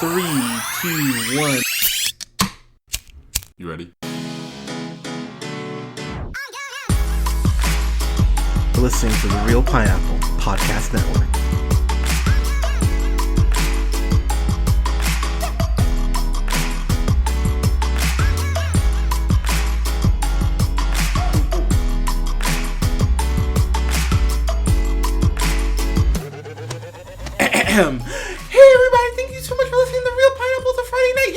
3, 2, 1. You ready? You're listening to the Real Pineapple Podcast Network. Hey everybody, thank you so much for listening to Real Pineapple to Friday Night.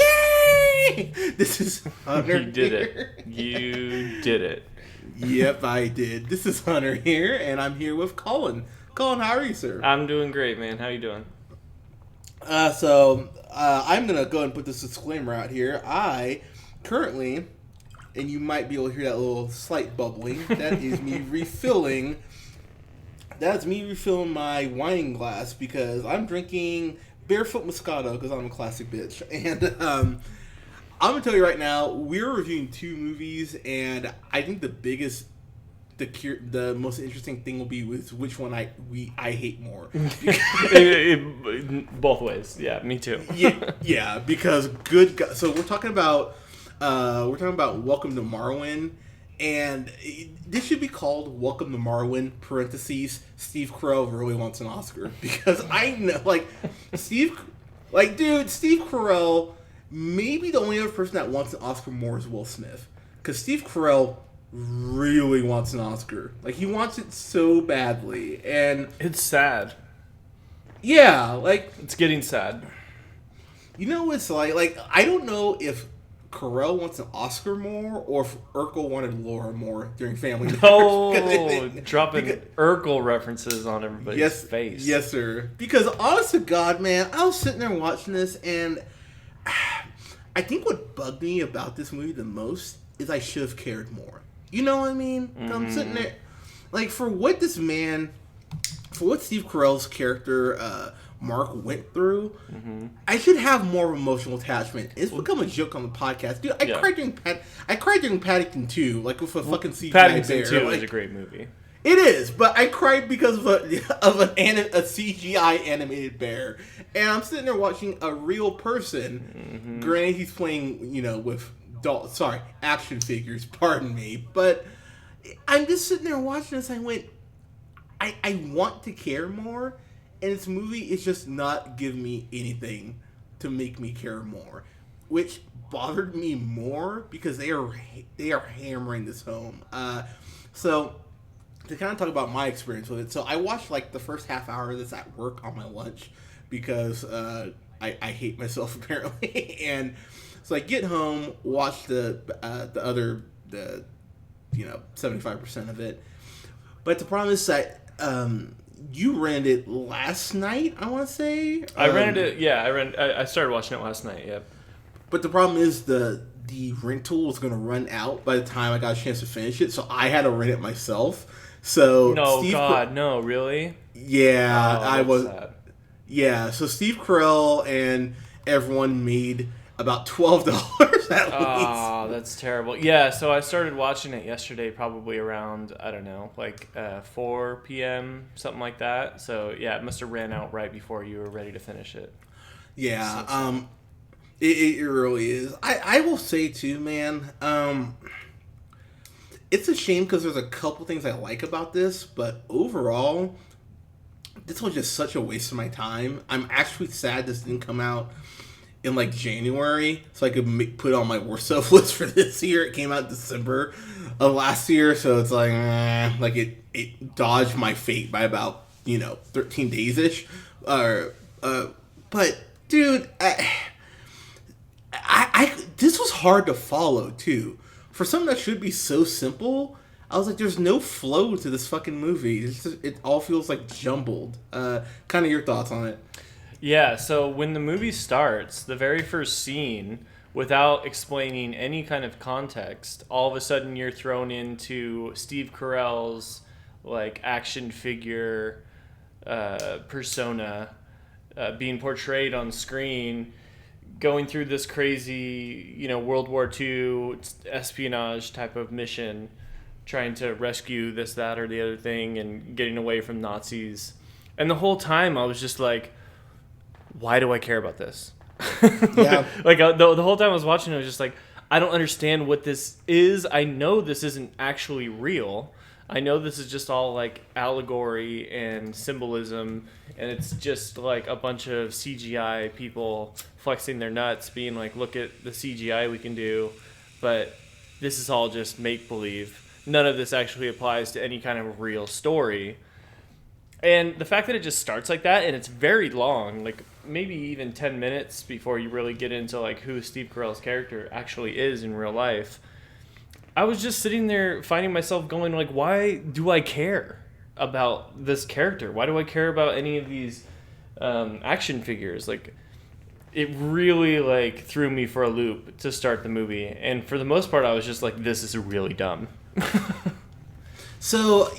Yay! This is Hunter. You did it. You did it. Yep, I did. This is Hunter here, and I'm here with Colin. Colin, how are you, sir? I'm doing great, man. How you doing? I'm going to go and put this disclaimer out here. I currently, and you might be able to hear that little slight bubbling, that is me refilling. That's me refilling my wine glass because I'm drinking Barefoot Moscato because I'm a classic bitch. And I'm going to tell you right now, we're reviewing two movies, and I think the most interesting thing will be with which one I hate more. Both ways. Yeah, me too. yeah, because good God. So we're talking about Welcome to Marwen. And this should be called Welcome to Marwen, parentheses, Steve Carrell really wants an Oscar. Because I know, Steve Carrell, maybe the only other person that wants an Oscar more is Will Smith. Because Steve Carrell really wants an Oscar. He wants it so badly. And it's sad. Yeah, it's getting sad. You know what it's like? I don't know if Carell wants an Oscar more, or if Urkel wanted Laura more during Family Matters. Oh, dropping Urkel references on everybody's face. Yes, sir. Because honest to God, man, I was sitting there watching this, and I think what bugged me about this movie the most is I should have cared more. You know what I mean? Mm-hmm. I'm sitting there, for what Steve Carell's character, Mark went through, mm-hmm. I should have more emotional attachment. It's become a joke on the podcast, dude. I cried during Paddington 2, with a fucking CGI Paddington bear. 2 is a great movie. It is, but I cried because of a CGI animated bear, and I'm sitting there watching a real person. Mm-hmm. Granted, he's playing, with action figures. Pardon me, but I'm just sitting there watching this. I went, I want to care more. And this movie is just not giving me anything to make me care more, which bothered me more because they are hammering this home. So to kind of talk about my experience with it, so I watched the first half hour of this at work on my lunch because I hate myself apparently, and so I get home, watch the other 75% of it, but the problem is that you rented it last night, I want to say. I rented it. Yeah, I started watching it last night. Yep. But the problem is the rental was going to run out by the time I got a chance to finish it, so I had to rent it myself. So no, really? Yeah, I was. Sad. Yeah, so Steve Carell and everyone made about $12 at least. Oh, that's terrible. Yeah, so I started watching it yesterday, probably around, I don't know, 4 p.m., something like that. So, yeah, it must have ran out right before you were ready to finish it. Yeah, it really is. I will say, too, man, it's a shame because there's a couple things I like about this, but overall, this was just such a waste of my time. I'm actually sad this didn't come out in January, so I could put on my worst stuff list for this year. It came out in December of last year, so it's it dodged my fate by about 13 days ish. But dude, I this was hard to follow too. For something that should be so simple, I was like, there's no flow to this fucking movie. It all feels jumbled. Kind of your thoughts on it? Yeah, so when the movie starts, the very first scene, without explaining any kind of context, all of a sudden you're thrown into Steve Carell's action figure persona being portrayed on screen, going through this crazy, World War II espionage type of mission, trying to rescue this, that, or the other thing, and getting away from Nazis. And the whole time I was just like, why do I care about this? Yeah. Like the whole time I was watching, I was just like, I don't understand what this is. I know this isn't actually real. I know this is just all like allegory and symbolism, and it's just like a bunch of CGI people flexing their nuts, being like, look at the CGI we can do, but this is all just make-believe. None of this actually applies to any kind of real story. And the fact that it just starts like that, and it's very long, like maybe even 10 minutes before you really get into like who Steve Carell's character actually is in real life, I was just sitting there finding myself going like, why do I care about this character? Why do I care about any of these action figures? Like, it really like threw me for a loop to start the movie, and for the most part, I was just like, this is really dumb. So,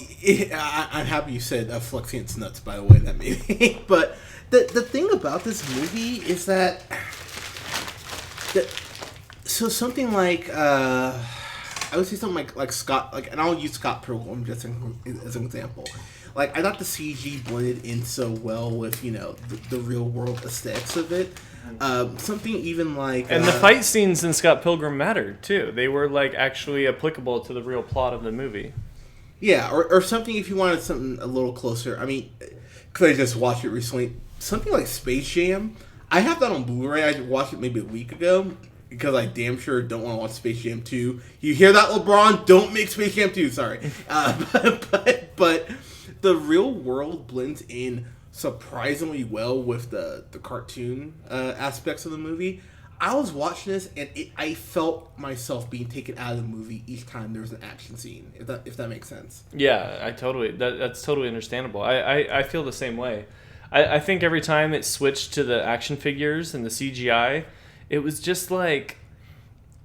I'm happy you said flexing its nuts, by the way, that maybe. But the thing about this movie is that... So something like... I would say something like Scott... and I'll use Scott Pilgrim just as an example. Like, I thought the CG blended in so well with, the real-world aesthetics of it. Something even like... And the fight scenes in Scott Pilgrim mattered, too. They were, like, actually applicable to the real plot of the movie. Yeah, or something if you wanted something a little closer. I mean, because I just watched it recently. Something like Space Jam. I have that on Blu-ray. I watched it maybe a week ago because I damn sure don't want to watch Space Jam 2. You hear that, LeBron? Don't make Space Jam 2. Sorry. But the real world blends in surprisingly well with the cartoon aspects of the movie. I was watching this and I felt myself being taken out of the movie each time there was an action scene. If that makes sense. Yeah, that's totally understandable. I feel the same way. I think every time it switched to the action figures and the CGI, it was just like,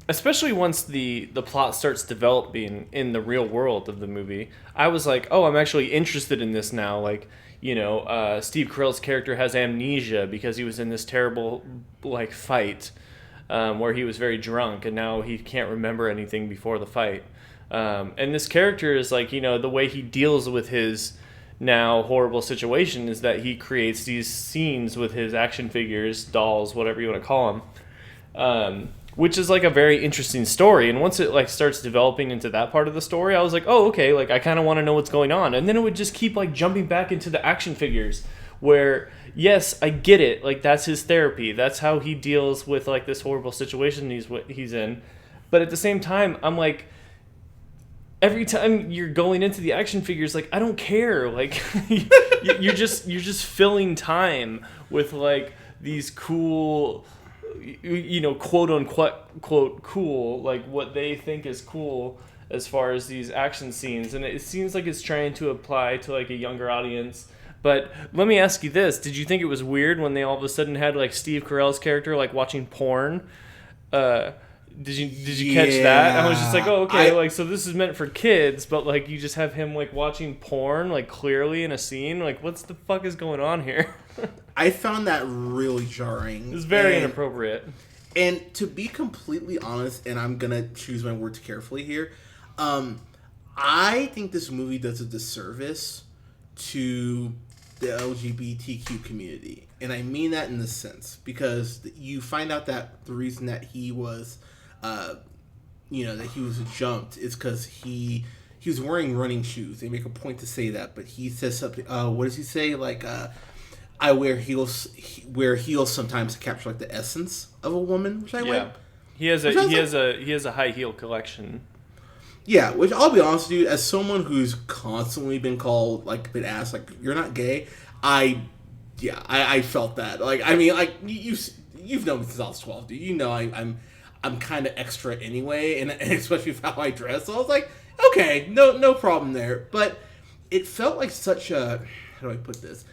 especially once the plot starts developing in the real world of the movie, I was like, oh, I'm actually interested in this now. Like, Steve Carell's character has amnesia because he was in this terrible like fight where he was very drunk and now he can't remember anything before the fight. And this character is like, the way he deals with his now horrible situation is that he creates these scenes with his action figures, dolls, whatever you want to call them, which is like a very interesting story. And once it like starts developing into that part of the story, I was like, oh, okay, like I kind of want to know what's going on. And then it would just keep like jumping back into the action figures where, yes, I get it. Like that's his therapy. That's how he deals with like this horrible situation he's in. But at the same time, I'm like, every time you're going into the action figures, like I don't care. Like you're just filling time with like these cool, quote unquote quote cool, like what they think is cool as far as these action scenes, and it seems like it's trying to apply to like a younger audience. But let me ask you this: did you think it was weird when they all of a sudden had like Steve Carell's character like watching porn? Did you catch that? I was just like, oh, okay, like so this is meant for kids, but like you just have him like watching porn like clearly in a scene. Like, what's the fuck is going on here? I found that really jarring. It's very inappropriate. And to be completely honest, and I'm gonna choose my words carefully here, I think this movie does a disservice to the LGBTQ community, and I mean that in this sense because you find out that the reason that he was, that he was jumped is because he was wearing running shoes. They make a point to say that, but he says something. What does he say? Like, I wear heels sometimes to capture like the essence of a woman, which I went. He has a high heel collection. Yeah, which I'll be honest with you, as someone who's constantly been called, like, been asked, like, you're not gay, I felt that. Like, I mean, like, you've known me since I was 12, dude. You know I'm kind of extra anyway, and especially with how I dress. So I was like, okay, no problem there. But it felt like such a, how do I put this?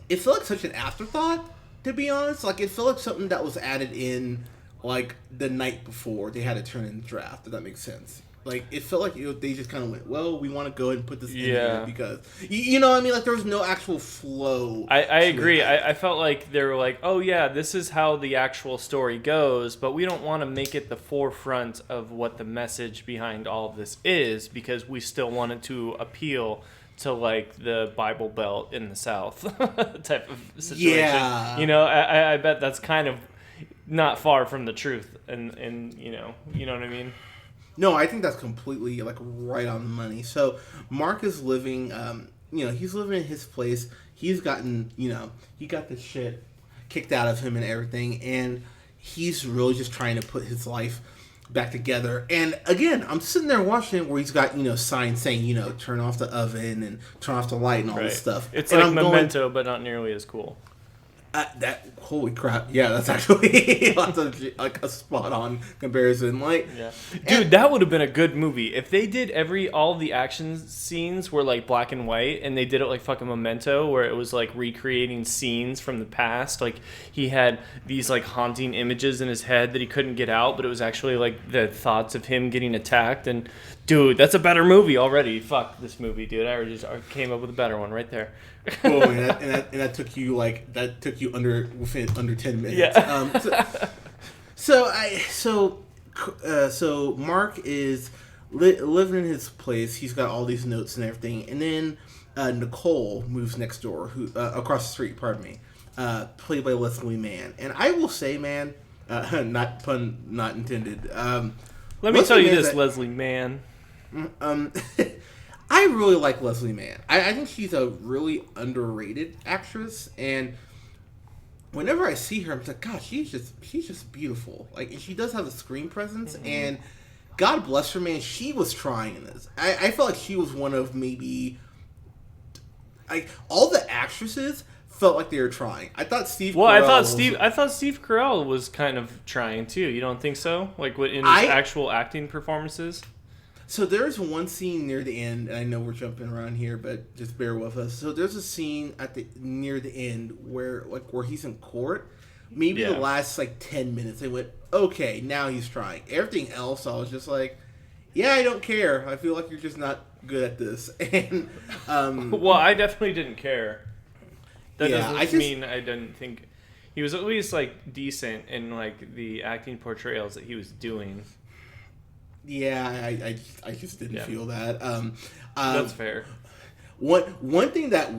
It felt like such an afterthought, to be honest. Like, it felt like something that was added in, like, the night before they had to turn in the draft, if that makes sense. Like, it felt like they just kind of went, well, we want to go ahead and put this in here because, you know what I mean? Like, there was no actual flow. I agree. I felt like they were like, oh, yeah, this is how the actual story goes, but we don't want to make it the forefront of what the message behind all of this is because we still want it to appeal to, like, the Bible Belt in the South type of situation. Yeah. I bet that's kind of not far from the truth, and you know what I mean. No, I think that's completely like right on the money. So Mark is living, he's living in his place. He's gotten, he got the shit kicked out of him and everything, and he's really just trying to put his life back together. And again, I'm sitting there watching it where he's got, signs saying, turn off the oven and turn off the light and all this stuff. It's and like Memento, but not nearly as cool. Holy crap! Yeah, that's actually like a spot on comparison. Like, yeah, dude, that would have been a good movie if they did all the action scenes were like black and white, and they did it like fucking Memento, where it was like recreating scenes from the past. Like he had these like haunting images in his head that he couldn't get out, but it was actually like the thoughts of him getting attacked. And dude, that's a better movie already. Fuck this movie, dude. I came up with a better one right there. Oh, and that took you under 10 minutes. Yeah. So Mark is living in his place. He's got all these notes and everything, and then Nicole moves next door, who across the street. Pardon me, played by Leslie Mann. And I will say, man, not pun not intended. Let me tell you this, Leslie Mann. I really like Leslie Mann. I think she's a really underrated actress, and whenever I see her, I'm like, gosh, she's just beautiful. Like, and she does have a screen presence, and God bless her, man. She was trying in this. I felt like she was one of maybe, like, all the actresses felt like they were trying. I thought Steve. Well, Carrell I thought Steve Carell was kind of trying too. You don't think so? Like, in his actual acting performances. So there's one scene near the end, and I know we're jumping around here, but just bear with us. So there's a scene near the end where he's in court. Maybe the last 10 minutes, they went, okay, now he's trying. Everything else, I was just like, yeah, I don't care. I feel like you're just not good at this. And well, I definitely didn't care. That doesn't mean I didn't think he was at least decent in the acting portrayals that he was doing. Yeah, I just didn't feel that. That's fair. One thing that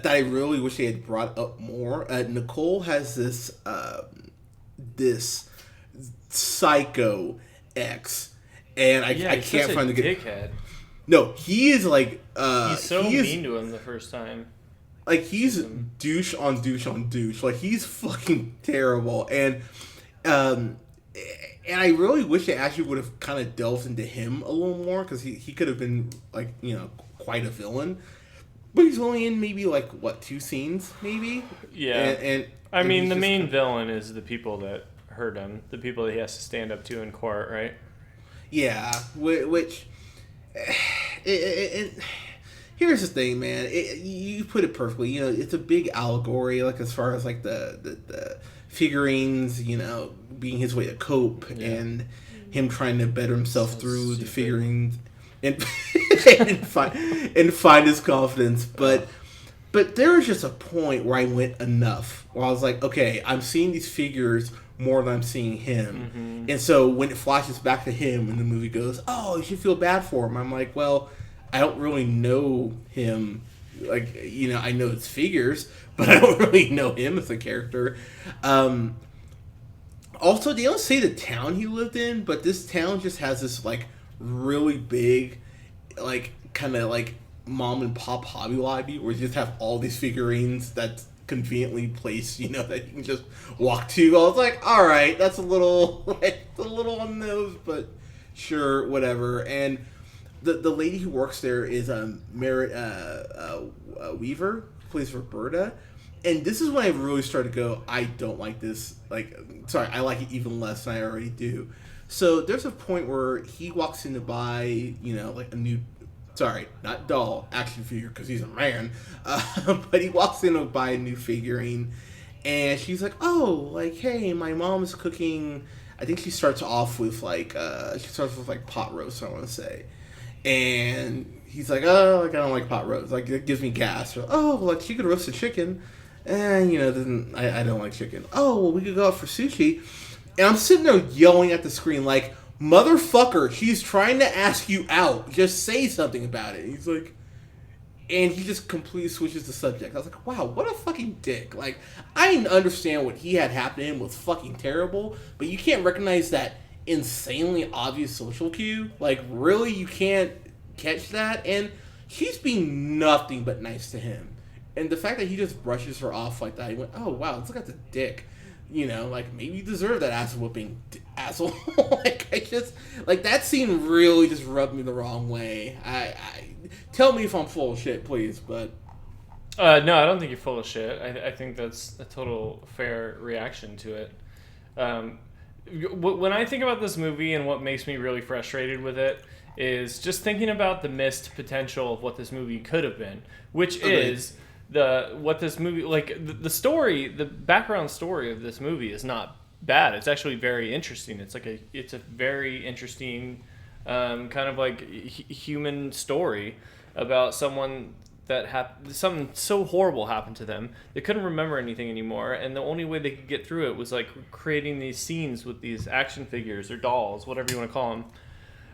I really wish they had brought up more. Nicole has this psycho ex, and I can't find the dickhead. No, he is he's so mean to him the first time. Like, he's douche on douche on douche. Like, he's fucking terrible, and I really wish they actually would have kind of delved into him a little more, because he could have been, quite a villain. But he's only in maybe, 2 scenes, maybe? Yeah. And the main villain is the people that hurt him. The people that he has to stand up to in court, right? Yeah. Which... here's the thing, man. You put it perfectly. It's a big allegory, as far as, the figurines, being his way to cope, and him trying to better himself through the figurines and find his confidence. But there was just a point where I went enough, where I was like, okay, I'm seeing these figures more than I'm seeing him. Mm-hmm. And so when it flashes back to him and the movie goes, oh, you should feel bad for him, I'm like, well, I don't really know him. I know his figures, but I don't really know him as a character. Also, they don't say the town he lived in, but this town just has this, really big, kind of, mom and pop Hobby Lobby, where you just have all these figurines that's conveniently placed, that you can just walk to. I was like, all right, that's a little on the nose, but sure, whatever. And the lady who works there is Merritt Weaver, who plays Roberta. And this is when I really started to go, I don't like this. I like it even less than I already do. So there's a point where he walks in to buy, a new, not doll, action figure, because he's a man. But he walks in to buy a new figurine. And she's like, oh, hey, my mom's cooking. I think she starts off with, pot roast, I want to say. And he's like, oh, I don't like pot roast. It gives me gas. Or, oh, she could roast a chicken. And, I don't like chicken. Oh, well, we could go out for sushi. And I'm sitting there yelling at the screen motherfucker, she's trying to ask you out. Just say something about it. He's like, And he just completely switches the subject. I was like, wow, what a fucking dick. Like, I didn't understand what he had happened to him was fucking terrible, but you can't recognize that insanely obvious social cue. Like, really, you can't catch that? And she's being nothing but nice to him. And the fact that he just brushes her off like that, he went, oh, wow, this guy's a dick. You know, like, maybe you deserve that ass whooping, asshole. Like, that scene really just rubbed me the wrong way. I tell me if I'm full of shit, please, but... No, I don't think you're full of shit. I think that's a total fair reaction to it. When I think about this movie and what makes me really frustrated with it is just thinking about the missed potential of what this movie could have been, which is what this movie, like, the story, the background story of this movie is not bad. It's actually very interesting. It's a very interesting kind of like human story about someone that something so horrible happened to them. They couldn't remember anything anymore, and the only way they could get through it was like creating these scenes with these action figures or dolls, whatever you want to call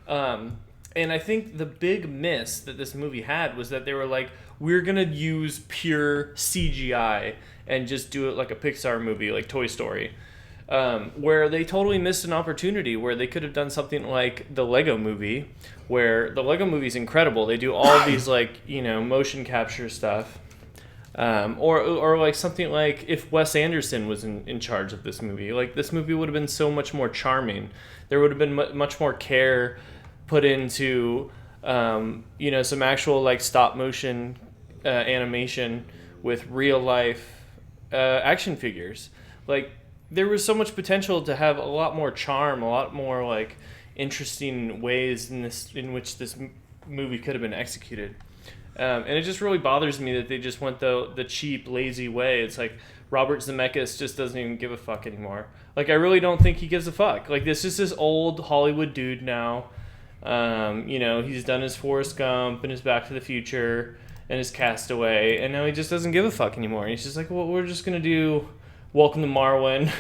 them. And I think the big miss that this movie had was that they were like, we're gonna use pure CGI and just do it like a Pixar movie, like Toy Story. Where they totally missed an opportunity where they could have done something like the Lego Movie, where the Lego Movie is incredible. They do all these like, motion capture stuff, or like something like if Wes Anderson was in charge of this movie, like this movie would have been so much more charming. There would have been much more care put into some actual like stop motion animation with real life action figures. Like, there was so much potential to have a lot more charm, a lot more like interesting ways in which this movie could have been executed. And it just really bothers me that they just went the cheap, lazy way. It's like Robert Zemeckis just doesn't even give a fuck anymore. Like, I really don't think he gives a fuck. Like, this is this old Hollywood dude now. He's done his Forrest Gump and his Back to the Future and his Castaway, and now he just doesn't give a fuck anymore. He's just like, well, we're just gonna do Welcome to Marwen,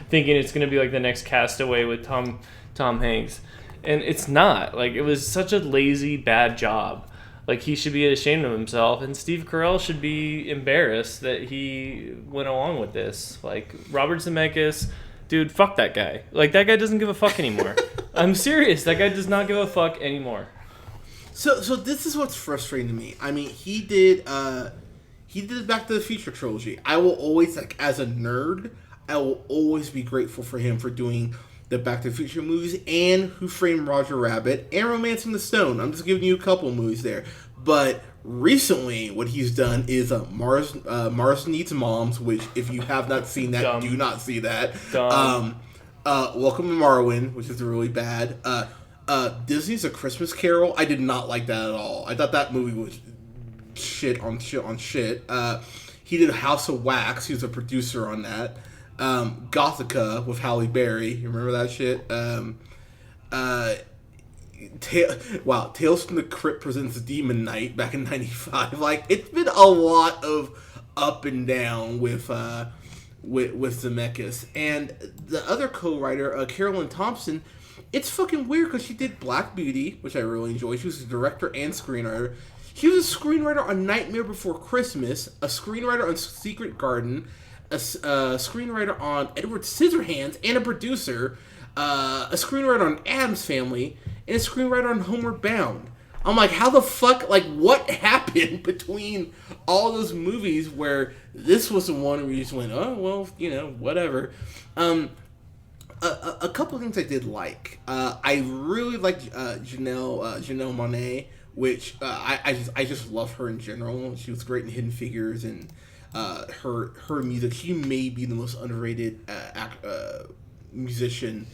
thinking it's gonna be like the next Castaway with Tom Hanks, and it's not. Like, it was such a lazy, bad job. Like, he should be ashamed of himself, and Steve Carrell should be embarrassed that he went along with this. Like, Robert Zemeckis, dude, fuck that guy. Like, that guy doesn't give a fuck anymore. I'm serious. That guy does not give a fuck anymore. So this is what's frustrating to me. I mean, he did Back to the Future trilogy. I will always, like, as a nerd, I will always be grateful for him for doing the Back to the Future movies and Who Framed Roger Rabbit and Romancing the Stone. I'm just giving you a couple of movies there. But recently, what he's done is Mars Needs Moms, which, if you have not seen that, Dumb. do not see that. Dumb. Welcome to Marwen, which is really bad. Disney's A Christmas Carol. I did not like that at all. I thought that movie was shit on shit. He did House of Wax. He was a producer on that. Gothica with Halle Berry. You remember that shit? Tales from the Crypt presents Demon Knight back in '95. Like, it's been a lot of up and down with Zemeckis. And the other co-writer, Carolyn Thompson, it's fucking weird because she did Black Beauty, which I really enjoyed. She was a director and screenwriter. She was a screenwriter on Nightmare Before Christmas, a screenwriter on Secret Garden, a screenwriter on Edward Scissorhands, and a producer, a screenwriter on Addams Family, and a screenwriter on Homeward Bound. I'm like, how the fuck, like, what happened between all those movies where this was the one where you just went, oh, well, whatever. A couple of things I did like. I really liked Janelle Monáe, which I just love her in general. She was great in Hidden Figures, and her music. She may be the most underrated musician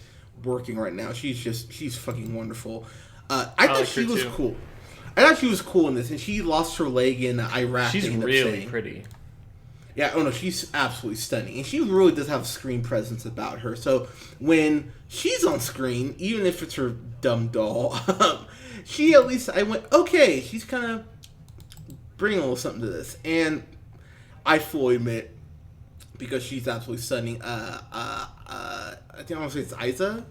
working right now. She's fucking wonderful. I thought she was cool. I thought she was cool in this, and she lost her leg in Iraq. She's really pretty. Yeah, oh no, she's absolutely stunning. And she really does have a screen presence about her. So when she's on screen, even if it's her dumb doll, she at least, I went, okay, she's kind of bringing a little something to this. And I fully admit, because she's absolutely stunning, I think I want to say it's Isa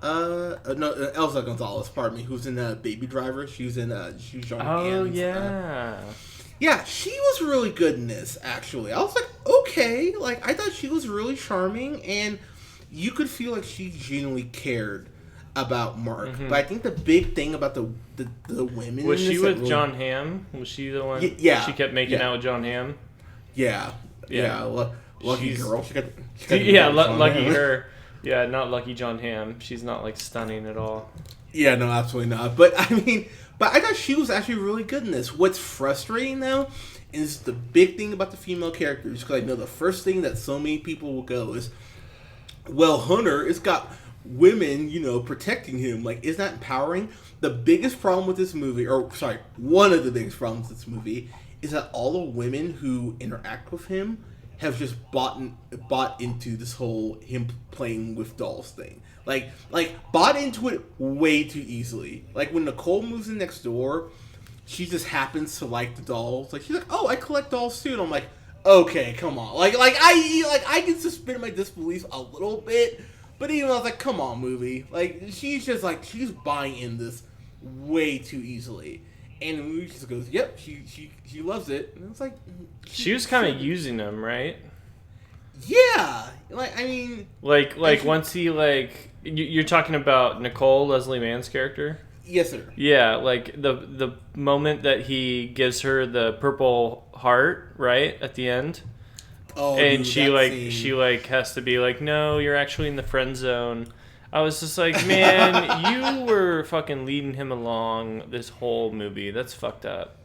No, Elsa Gonzalez, pardon me, who's in Baby Driver. She's John Hamm's, yeah. yeah, she was really good in this, actually. I was like, okay. Like, I thought she was really charming, and you could feel like she genuinely cared about Mark. Mm-hmm. But I think the big thing about the women... Was in she this with really, John Hamm? Was she the one? Yeah. She kept making Yeah. out with John Hamm? Yeah. Lucky She's- girl. She got lucky her. Yeah, not lucky John Hamm. She's not, like, stunning at all. Yeah, no, absolutely not. But, I mean... But I thought she was actually really good in this. What's frustrating, though, is the big thing about the female characters, because I know the first thing that so many people will go is, well, Hunter has got women, protecting him. Like, isn't that empowering? The biggest problem with this movie, one of the biggest problems with this movie, is that all the women who interact with him have just bought into this whole him playing with dolls thing. Like bought into it way too easily. Like when Nicole moves in next door, she just happens to like the dolls. Like she's like, "Oh, I collect dolls too," and I'm like, "Okay, come on." Like I can suspend my disbelief a little bit, but even I was like, "Come on, movie." Like she's she's buying in this way too easily, and the movie just goes, "Yep, she loves it," and it's like She was kind of using him, right? Yeah, like I mean, once he you're talking about Nicole, Leslie Mann's character. Yes, sir. Yeah, like the moment that he gives her the purple heart, right at the end. Oh, and dude, she has to be like, no, you're actually in the friend zone. I was just like, man, you were fucking leading him along this whole movie. That's fucked up.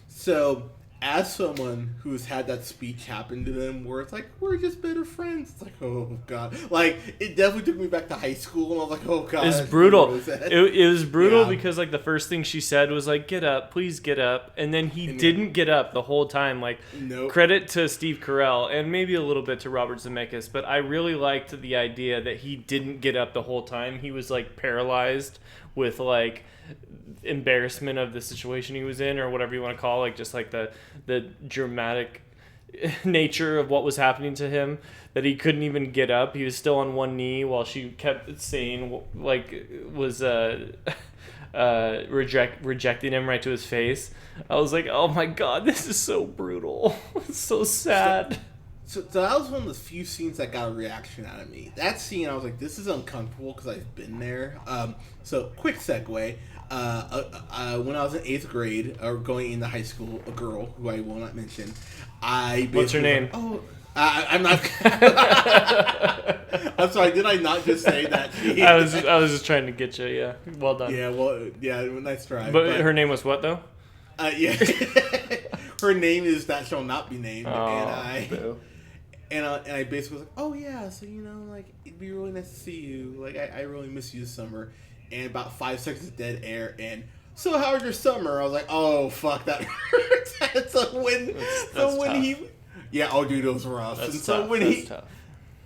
So, as someone who's had that speech happen to them where it's like, we're just better friends. It's like, oh, God. Like, it definitely took me back to high school, and I was like, oh, God. It's brutal. It was brutal Yeah. because, like, the first thing she said was, like, get up, please get up. And then he didn't get up the whole time. Like, Nope. Credit to Steve Carrell and maybe a little bit to Robert Zemeckis, but I really liked the idea that he didn't get up the whole time. He was, like, paralyzed with, like, embarrassment of the situation he was in, or whatever you want to call it, like just like the dramatic nature of what was happening to him, that he couldn't even get up. He was still on one knee while she kept saying, like, was rejecting him right to his face. I was like, oh my God, this is so brutal. It's so sad. So that was one of the few scenes that got a reaction out of me. That scene, I was like, this is uncomfortable because I've been there. So, quick segue. When I was in 8th grade, or going into high school, a girl, who I will not mention, What's her name? I'm not... I'm sorry, did I not just say that? I was just trying to get you, yeah. Well done. Yeah, well, yeah, nice try. But her name was what, though? Yeah. Her name is That Shall Not Be Named. Oh, And I basically was like, oh yeah, so like it'd be really nice to see you. Like I really miss you this summer. And about 5 seconds of dead air. And so how was your summer? I was like, oh fuck, that hurts. And so when oh dude, it was rough. That's and tough.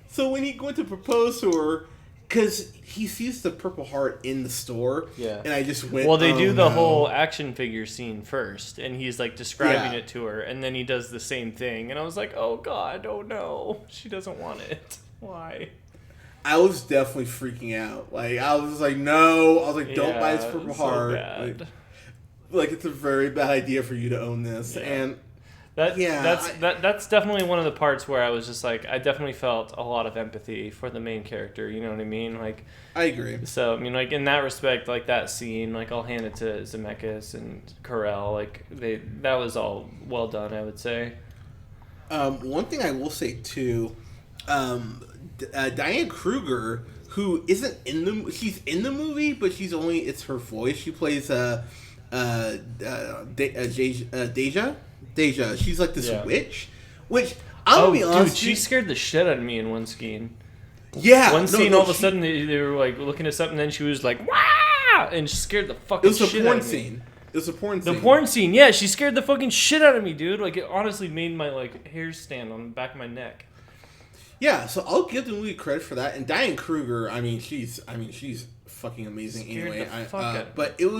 So when he went to propose to her, because he sees the Purple Heart in the store. Yeah. And I just went. Well, they oh, do the no. whole action figure scene first, and he's like describing Yeah. it to her, and then he does the same thing, and I was like, oh God, oh no, she doesn't want it. Why? I was definitely freaking out. Like I was like, no. I was like, don't buy this Purple it's so Heart. bad. Like it's a very bad idea for you to own this. Yeah. And That's definitely one of the parts where I was just like, I definitely felt a lot of empathy for the main character. You know what I mean? Like, I agree. so I mean, like in that respect, like that scene, like I'll hand it to Zemeckis and Carell. Like that was all well done, I would say. One thing I will say too, Diane Kruger, who isn't she's in the movie, but it's her voice. She plays Deja. She's like this witch, which I'll be honest. Dude, she scared the shit out of me in one scene. Yeah, One scene, all of a sudden they were like looking at something, and then she was like, "Wah!" and she scared the fucking shit out of me. Scene. It was a porn scene. The porn scene, yeah, she scared the fucking shit out of me, dude. Like it honestly made my hairs stand on the back of my neck. Yeah, so I'll give the movie credit for that. And Diane Kruger, she's fucking amazing anyway. But it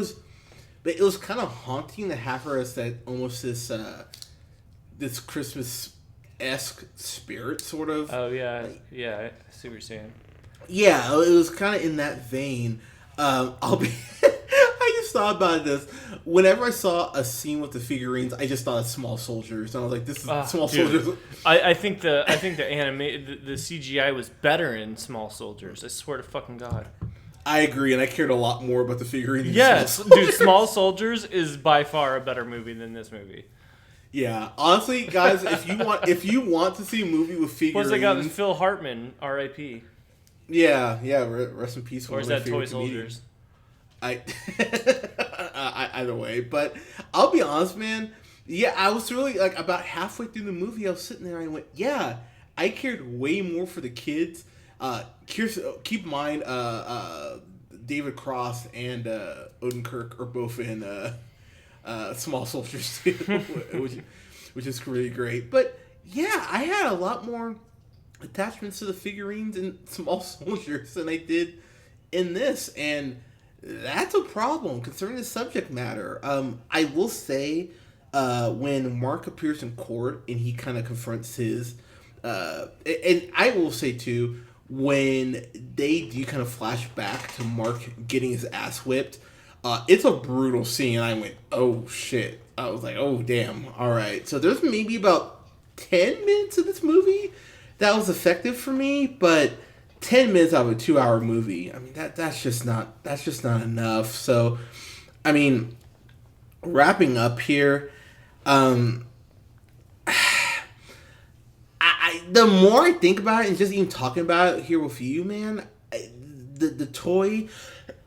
was kind of haunting to have her as that almost this Christmas-esque spirit, sort of. Oh yeah, yeah. I see what you're saying. Yeah, it was kind of in that vein. I'll be. I just thought about this. Whenever I saw a scene with the figurines, I just thought of Small Soldiers, and I was like, "This is Small Dude. Soldiers." I think the the CGI was better in Small Soldiers. I swear to fucking God. I agree, and I cared a lot more about the figurines. than Yes, Small dude. Soldiers. Small Soldiers is by far a better movie than this movie. Yeah, honestly, guys, if you want to see a movie with figurines, Plus, I got Phil Hartman, R.I.P. yeah, rest in peace. Or is that Toy Soldiers? Either way, but I'll be honest, man. Yeah, I was really like about halfway through the movie. I was sitting there and I went, "Yeah, I cared way more for the kids." Keep in mind, David Cross and Odenkirk are both in Small Soldiers too, which is really great. But yeah, I had a lot more attachments to the figurines in Small Soldiers than I did in this, and that's a problem concerning the subject matter. I will say, when Mark appears in court and he kind of confronts his, and I will say too, when they do kind of flash back to Mark getting his ass whipped, it's a brutal scene. And I went, oh shit. I was like, oh damn. All right. So there's maybe about 10 minutes of this movie that was effective for me, but 10 minutes out of a 2-hour movie, I mean, that's just not enough. So, I mean, wrapping up here, the more I think about it and just even talking about it here with you, man, the toy,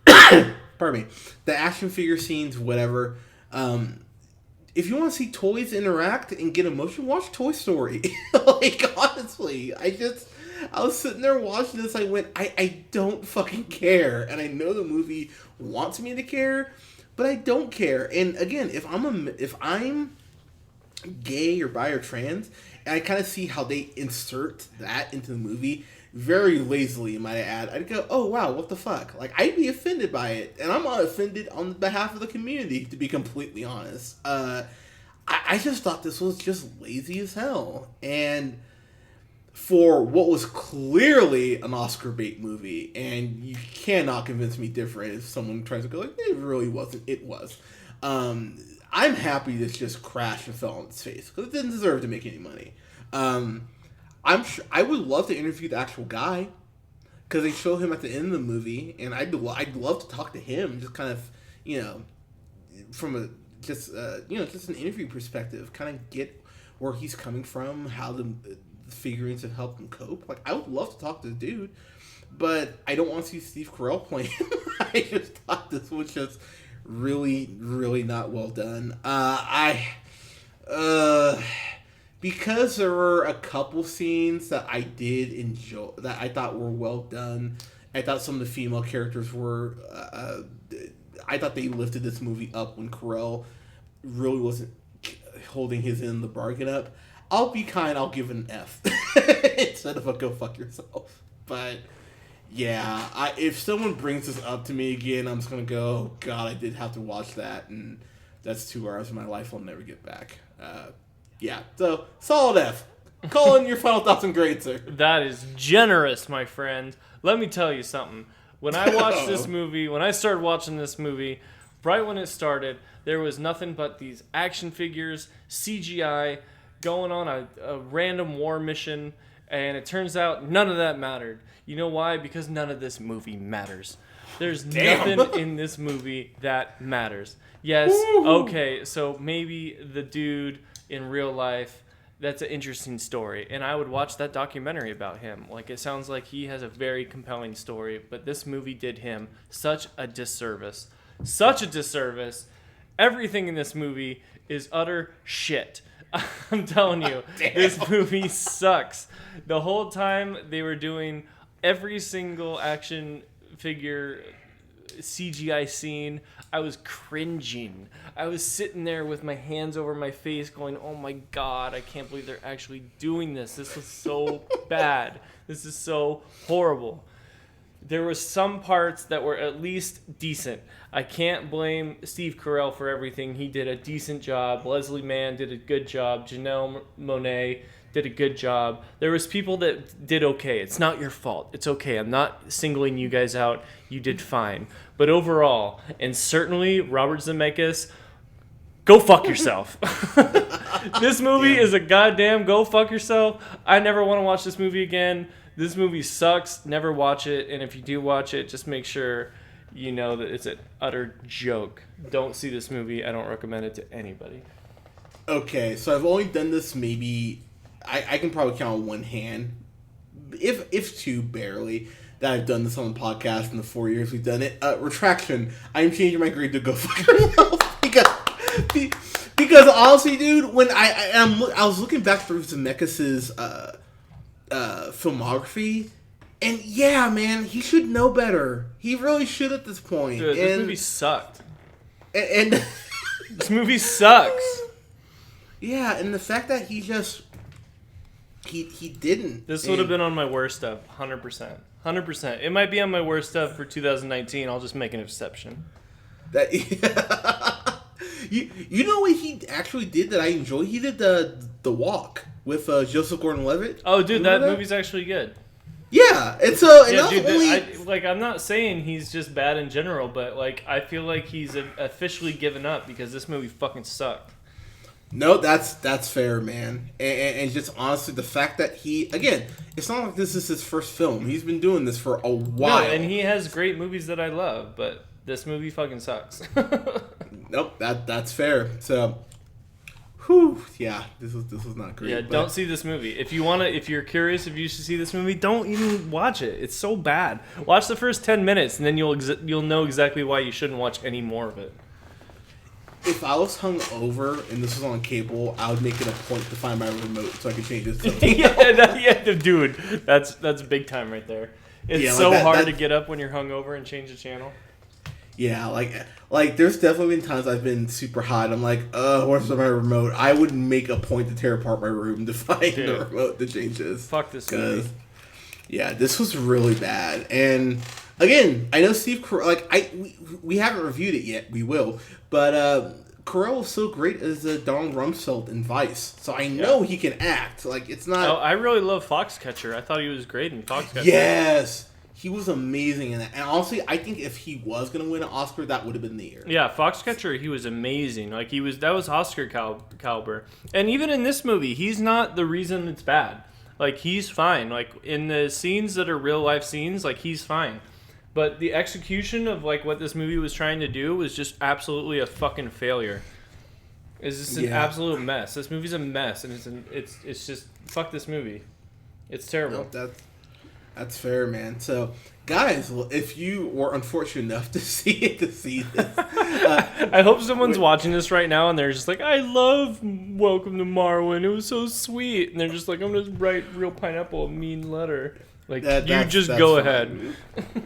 pardon me, the action figure scenes, whatever. If you want to see toys interact and get emotion, watch Toy Story. Like, honestly, I was sitting there watching this. I went, I don't fucking care, and I know the movie wants me to care, but I don't care. And again, if I'm gay or bi or trans, and I kind of see how they insert that into the movie very lazily, might I add, I'd go, oh wow, what the fuck? Like, I'd be offended by it, and I'm not offended on behalf of the community, to be completely honest. I just thought this was just lazy as hell, and for what was clearly an Oscar bait movie, and you cannot convince me different if someone tries to go like, it really wasn't. It was. I'm happy this just crashed and fell on its face because it didn't deserve to make any money. I'm sure I would love to interview the actual guy because they show him at the end of the movie, and I'd love to talk to him, just kind of, from a just an interview perspective, kind of get where he's coming from, how the figurines have helped him cope. Like, I would love to talk to the dude, but I don't want to see Steve Carell playing him. I just thought this was just really, really not well done. Because there were a couple scenes that I did enjoy, that I thought were well done. I thought some of the female characters were, I thought they lifted this movie up when Carell really wasn't holding his end of the bargain up. I'll be kind, I'll give it an F instead of a go fuck yourself. But yeah, if someone brings this up to me again, I'm just gonna go, oh god, I did have to watch that, and that's 2 hours of my life I'll never get back. Yeah, so solid F. Colin, your final thoughts and grades, sir. That is generous, my friend. Let me tell you something. When I watched this movie, when I started watching this movie, right when it started, there was nothing but these action figures, CGI, going on a random war mission, and it turns out none of that mattered. You know why? Because none of this movie matters. There's nothing in this movie that matters. Yes, okay, so maybe the dude in real life, that's an interesting story, and I would watch that documentary about him. Like, it sounds like he has a very compelling story, but this movie did him such a disservice. Such a disservice. Everything in this movie is utter shit. I'm telling you, this movie sucks. The whole time they were doing every single action figure CGI scene, I was cringing. I was sitting there with my hands over my face going, oh my god, I can't believe they're actually doing this. This is so bad. This is so horrible. There were some parts that were at least decent. I can't blame Steve Carell for everything. He did a decent job. Leslie Mann did a good job. Janelle Monáe did a good job. There was people that did okay. It's not your fault. It's okay. I'm not singling you guys out. You did fine. But overall, and certainly Robert Zemeckis, go fuck yourself. This movie is a goddamn go fuck yourself. I never want to watch this movie again. This movie sucks. Never watch it. And if you do watch it, just make sure you know that it's an utter joke. Don't see this movie. I don't recommend it to anybody. Okay, so I've only done this maybe... I can probably count on one hand, if two, barely, that I've done this on the podcast in the 4 years we've done it. Retraction. I'm changing my grade to go fuck yourself because honestly, dude, when I was looking back through Zemeckis' filmography, and yeah, man, he should know better. He really should at this point. Dude, this movie sucked. And this movie sucks. Yeah, and the fact that he just he didn't. This would have been on my worst stuff, 100%. 100%. It might be on my worst stuff for 2019. I'll just make an exception. That you know what he actually did that I enjoy? He did the Walk with Joseph Gordon-Levitt. Oh, dude, that movie's actually good. Yeah, and so and yeah, dude, only... I'm not saying he's just bad in general, but like I feel like he's officially given up because this movie fucking sucked. No, that's fair, man. And just honestly, the fact that it's not like this is his first film. He's been doing this for a while. No, and he has great movies that I love, but this movie fucking sucks. Nope, that's fair. So, whew, yeah, this was not great. Yeah, don't see this movie. If you're curious if you should see this movie, don't even watch it. It's so bad. Watch the first 10 minutes, and then you'll know exactly why you shouldn't watch any more of it. If I was hungover and this was on cable, I would make it a point to find my remote so I could change it to something else. Dude, that's big time right there. It's hard to get up when you're hungover and change the channel. Yeah, like there's definitely been times I've been super hot. I'm like, where's my remote? I would make a point to tear apart my room to find the remote to change this. Fuck this movie. Yeah, this was really bad. And again, I know Steve Carrell, we haven't reviewed it yet. We will. But Carrell was so great as Donald Rumsfeld in Vice. So I know he can act. Like, it's not... Oh, I really love Foxcatcher. I thought he was great in Foxcatcher. Yes! He was amazing in that. And honestly, I think if he was going to win an Oscar, that would have been the year. Yeah, Foxcatcher, he was amazing. Like, that was Oscar caliber. And even in this movie, he's not the reason it's bad. Like, he's fine. Like, in the scenes that are real-life scenes, like, he's fine. But the execution of, like, what this movie was trying to do was just absolutely a fucking failure. It's just an absolute mess. This movie's a mess, and it's just, fuck this movie. It's terrible. Nope, that's fair, man. So, guys, if you were unfortunate enough to see this, I hope someone's watching this right now and they're just like, I love Welcome to Marwen. It was so sweet. And they're just like, I'm going to write Real Pineapple a mean letter. Like, that's go fine. ahead.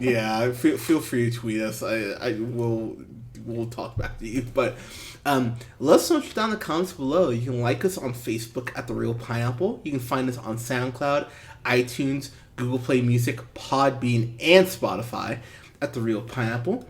Yeah, feel free to tweet us. We'll talk back to you. But let us know what you down in the comments below. You can like us on Facebook at The Real Pineapple. You can find us on SoundCloud, iTunes, Google Play Music, Podbean, and Spotify at The Real Pineapple.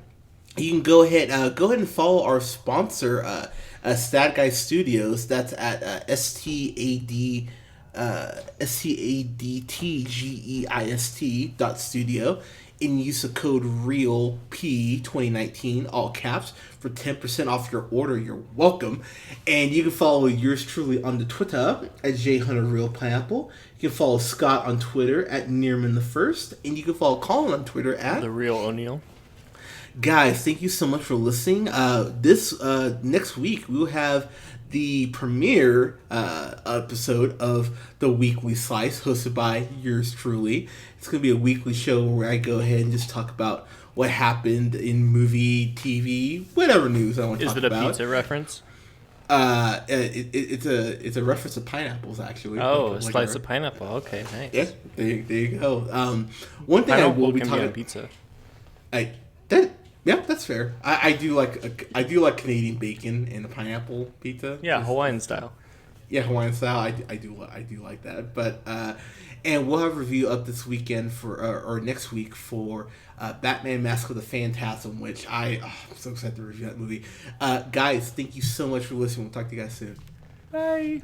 You can go ahead and follow our sponsor, Stat Guy Studios. That's at STADTGEIST.studio, and use the code REALP2019, all caps, for 10% off your order. You're welcome. And you can follow yours truly on the Twitter at JHunterRealPineapple. You can follow Scott on Twitter at Nearmanthefirst, and you can follow Colin on Twitter at Theeloneal. Guys, thank you so much for listening. This next week we'll have the premiere episode of The Weekly Slice, hosted by yours truly. It's going to be a weekly show where I go ahead and just talk about what happened in movie, TV, whatever news I want to talk about. Is it a pizza reference? It's a reference to pineapples, actually. Oh, a slice of pineapple. Okay, nice. Yeah, there you go. One thing pineapple I will be can talking be on pizza. Yeah, that's fair. I do like Canadian bacon and a pineapple pizza. Yeah, Hawaiian style. Yeah, Hawaiian style. I do like that. But and we'll have a review up this weekend or next week for Batman: Mask of the Phantasm, which I'm so excited to review that movie. Guys, thank you so much for listening. We'll talk to you guys soon. Bye.